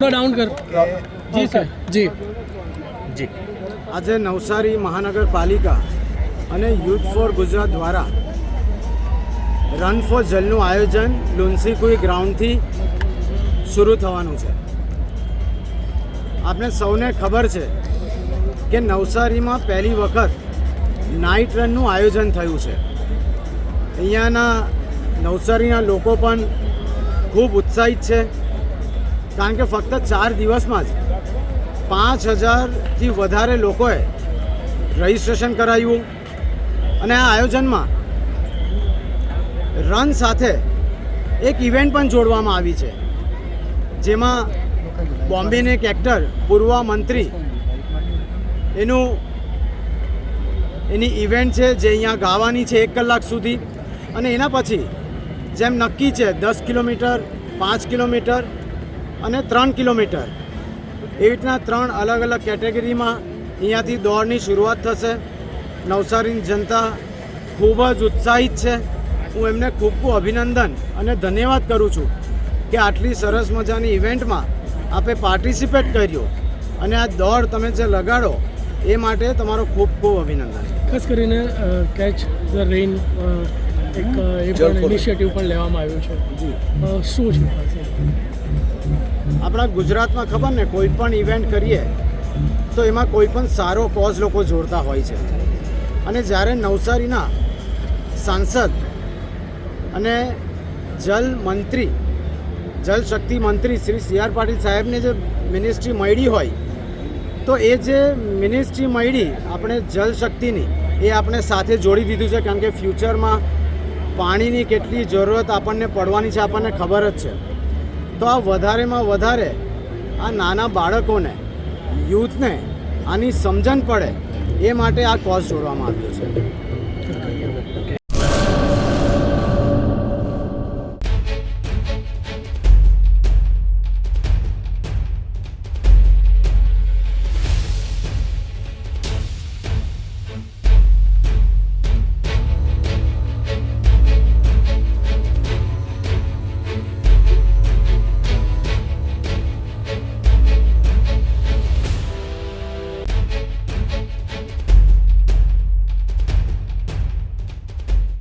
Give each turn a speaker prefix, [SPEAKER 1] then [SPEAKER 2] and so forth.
[SPEAKER 1] Down कर जी sir जी
[SPEAKER 2] જી
[SPEAKER 3] આજે નવસારી મહાનગરપાલિકા અને યુથ ફોર ગુજરાત દ્વારા રન ફોર જલનું આયોજન લુન્સીકુઈ ગ્રાઉન્ડથી શરૂ થવાનું છે. આપણે સૌને ખબર છે કે નવસારીમાં પહેલી વખત નાઇટ રનનું આયોજન થયું છે. અહીંયાના નવસારીના લોકો પણ ખૂબ ઉત્સાહિત છે, કારણ કે ફક્ત 4 દિવસમાં જ 5000થી વધારે લોકોએ રજિસ્ટ્રેશન કરાવ્યું. અને આ આયોજનમાં રન સાથે એક ઇવેન્ટ પણ જોડવામાં આવી છે, જેમાં બોમ્બેના એક એક્ટર પૂર્વ મંત્રી એની ઇવેન્ટ છે જે અહીંયા ગાવાની છે 1 કલાક સુધી. અને એના પછી જેમ નક્કી છે 10 કિલોમીટર, 5 કિલોમીટર અને 3 કિલોમીટર, એવી રીતના 3 અલગ અલગ કેટેગરીમાં અહીંયાથી દોડની શરૂઆત થશે. નવસારીની જનતા ખૂબ જ ઉત્સાહિત છે. હું એમને ખૂબ ખૂબ અભિનંદન અને ધન્યવાદ કરું છું કે આટલી સરસ મજાની ઇવેન્ટમાં આપે પાર્ટિસિપેટ કર્યો અને આ દોડ તમે જે લગાડો એ માટે તમારો ખૂબ ખૂબ અભિનંદન.
[SPEAKER 1] ખાસ કરીને કેચ ધ રેઇન એક એ પણ ઇનિશિયેટિવ પણ લેવામાં આવ્યું છે. શું છે
[SPEAKER 3] આપણા ગુજરાતમાં ખબર ને કોઈ પણ ઇવેન્ટ કરીએ તો એમાં કોઈ પણ સારો કોઝ લોકો જોડતા હોય છે. અને જ્યારે નવસારીના સાંસદ અને જલ શક્તિ મંત્રી શ્રી CR પાટીલ સાહેબને જે મિનિસ્ટ્રી મળી હોય, તો એ જે મિનિસ્ટ્રી મળી આપણે જલ શક્તિની, એ આપણે સાથે જોડી દીધું છે. કારણ કે ફ્યુચરમાં પાણીની કેટલી જરૂરત આપણને પડવાની છે આપણને ખબર જ છે. તો આ વધારેમાં વધારે આ નાના બાળકોને, યુથને આની સમજણ પડે એ માટે આ કોઝ જોડવામાં આવ્યો છે.